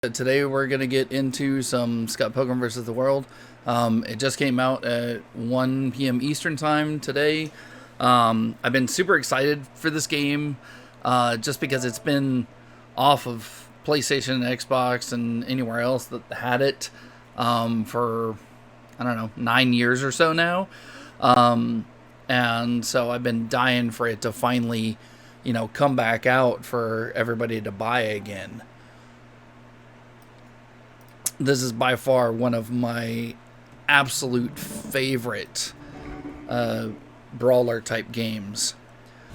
Today we're going to get into some Scott Pilgrim versus the World. It just came out at 1 p.m. Eastern time today. I've been super excited for this game just because it's been off of PlayStation and Xbox and anywhere else that had it for, I don't know, 9 years or so now. And so I've been dying for it to finally, come back out for everybody to buy again. This is by far one of my absolute favorite brawler type games.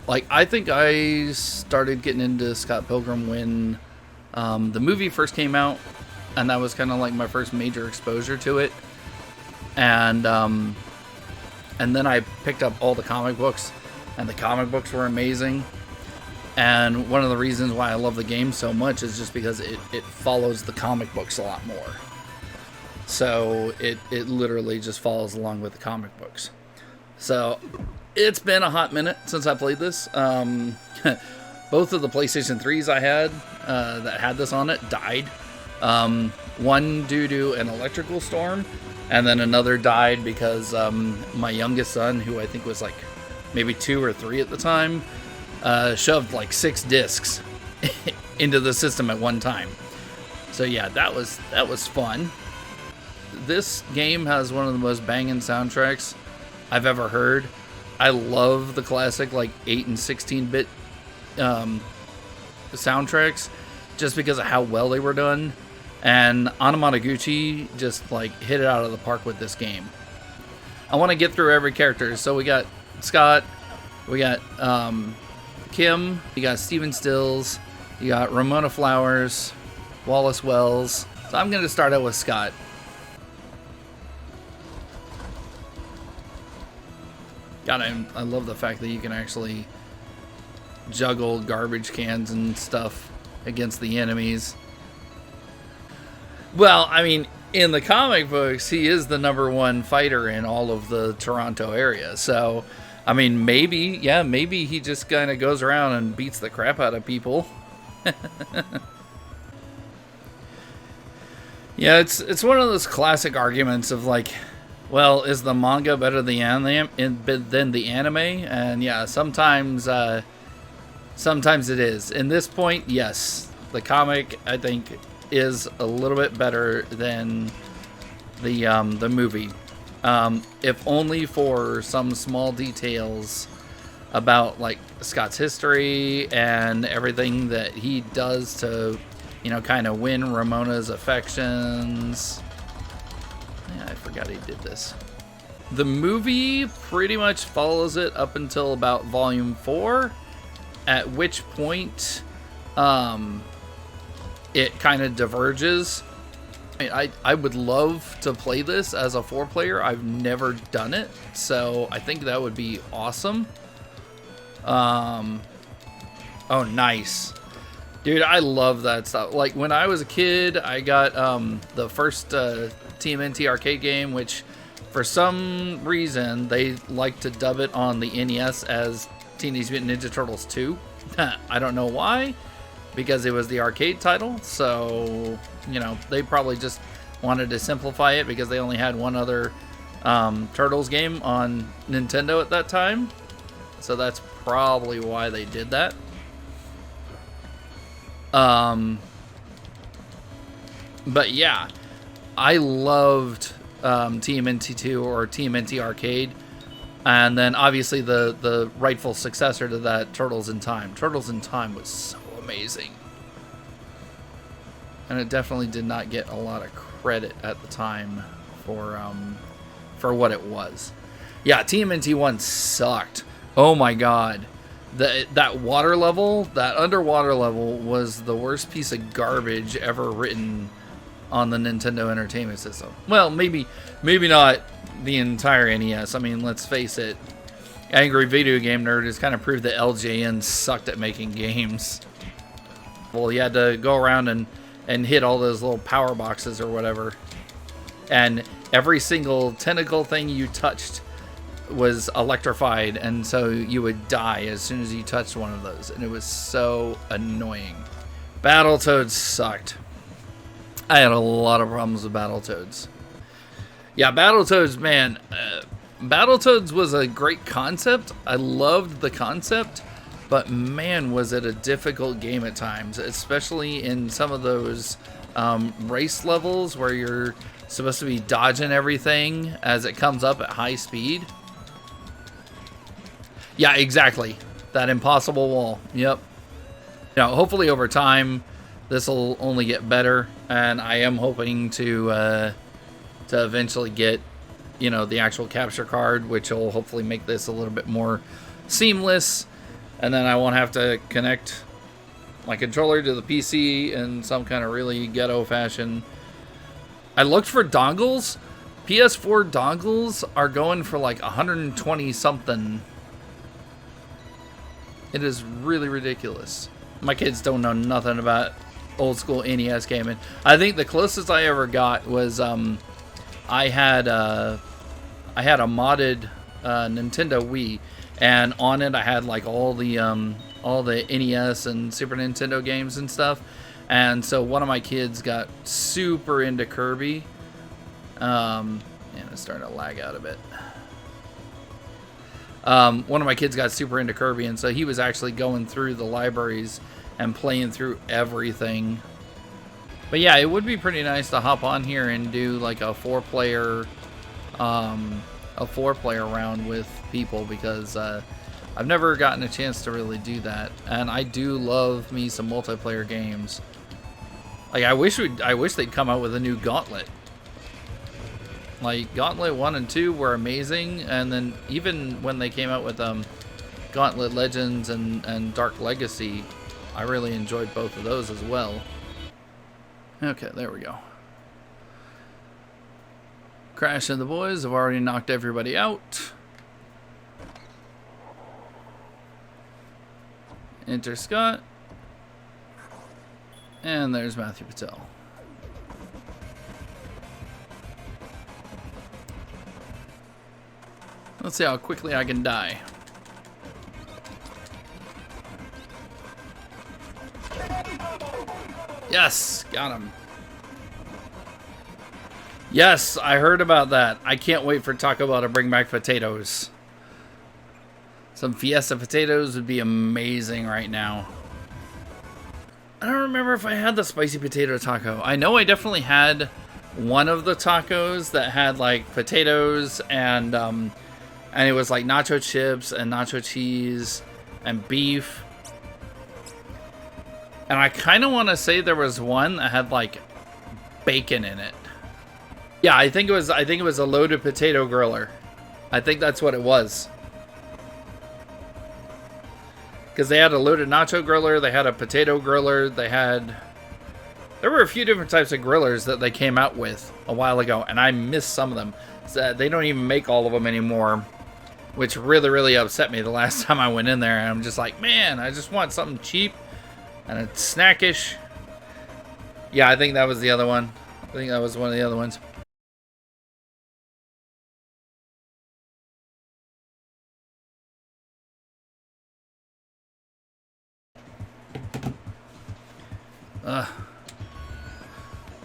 Like, I think I started getting into Scott Pilgrim when the movie first came out, and that was kind of like my first major exposure to it. And then I picked up all the comic books, and the comic books were amazing. And one of the reasons why I love the game so much is just because it follows the comic books a lot more. So it literally just follows along with the comic books. So it's been a hot minute since I played this. Both of the PlayStation 3s I had that had this on it died. One due to an electrical storm, and then another died because my youngest son, who I think was like maybe 2 or 3 at the time, shoved like 6 discs into the system at one time. So yeah, that was fun. This game has one of the most banging soundtracks I've ever heard. I love the classic like 8 and 16-bit soundtracks just because of how well they were done. And Anamanaguchi just like hit it out of the park with this game. I want to get through every character. So we got Scott, we got Kim, you got Steven Stills, you got Ramona Flowers, Wallace Wells. So I'm going to start out with Scott. God, I love the fact that you can actually juggle garbage cans and stuff against the enemies. Well, I mean, in the comic books, he is the #1 fighter in all of the Toronto area. So, I mean, maybe he just kind of goes around and beats the crap out of people. Yeah, it's one of those classic arguments of like, well, is the manga better than the anime? And yeah, sometimes it is. In this point, yes, the comic I think is a little bit better than the movie. If only for some small details about like Scott's history and everything that he does to, kind of win Ramona's affections. Yeah, I forgot he did this. The movie pretty much follows it up until about volume 4, at which point it kind of diverges. I would love to play this as a 4-player. I've never done it, so I think that would be awesome. Oh, nice. Dude, I love that stuff. Like, when I was a kid, I got the first TMNT arcade game, which for some reason they like to dub it on the NES as Teenage Mutant Ninja Turtles 2. I don't know why, because it was the arcade title. So, they probably just wanted to simplify it because they only had one other Turtles game on Nintendo at that time. So that's probably why they did that. But yeah, I loved TMNT2 or TMNT Arcade. And then obviously the rightful successor to that, Turtles in Time. Turtles in Time was so amazing. And it definitely did not get a lot of credit at the time for what it was. Yeah, TMNT1 sucked. Oh my god. That water level, that underwater level, was the worst piece of garbage ever written on the Nintendo Entertainment System. Well, maybe not the entire NES. I mean, let's face it, Angry Video Game Nerd has kind of proved that LJN sucked at making games. Well, you had to go around and hit all those little power boxes or whatever, and every single tentacle thing you touched was electrified, and so you would die as soon as you touched one of those, and it was so annoying. Battletoads sucked. I had a lot of problems with Battletoads. Yeah, Battletoads, man. Battletoads was a great concept. I loved the concept, but man, was it a difficult game at times, especially in some of those race levels where you're supposed to be dodging everything as it comes up at high speed. Yeah, exactly. That impossible wall. Yep. You know, hopefully over time, this will only get better, and I am hoping to eventually get, you know, the actual capture card, which will hopefully make this a little bit more seamless, and then I won't have to connect my controller to the PC in some kind of really ghetto fashion. I looked for dongles. PS4 dongles are going for like 120 something. It is really ridiculous. My kids don't know nothing about old school NES gaming. I think the closest I ever got was I had a modded Nintendo Wii, and on it I had like all the NES and Super Nintendo games and stuff. And so one of my kids got super into Kirby. And it's starting to lag out a bit. One of my kids got super into Kirby, and so he was actually going through the libraries and playing through everything. But yeah, it would be pretty nice to hop on here and do like a four-player round with people, because I've never gotten a chance to really do that, and I do love me some multiplayer games. Like I wish they'd come out with a new Gauntlet. Like Gauntlet 1 and 2 were amazing, and then even when they came out with Gauntlet Legends and Dark Legacy, I really enjoyed both of those as well. Okay, there we go. Crash and the boys have already knocked everybody out. Enter Scott. And there's Matthew Patel. Let's see how quickly I can die. Yes, got him. Yes, I heard about that. I can't wait for Taco Bell to bring back potatoes. Some Fiesta potatoes would be amazing right now. I don't remember if I had the spicy potato taco. I know I definitely had one of the tacos that had like potatoes and it was like nacho chips and nacho cheese and beef. And I kind of want to say there was one that had like bacon in it. Yeah, I think it was a loaded potato griller. I think that's what it was. Because they had a loaded nacho griller, they had a potato griller, there were a few different types of grillers that they came out with a while ago, and I missed some of them. So they don't even make all of them anymore, which really, really upset me the last time I went in there. And I'm just like, man, I just want something cheap and it's snackish. Yeah, I think that was the other one. I think that was one of the other ones.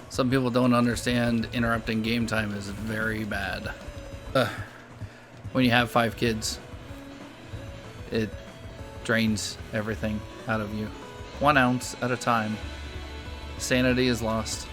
Some people don't understand interrupting game time is very bad. When you have 5 kids, it drains everything out of you. 1 ounce at a time. Sanity is lost.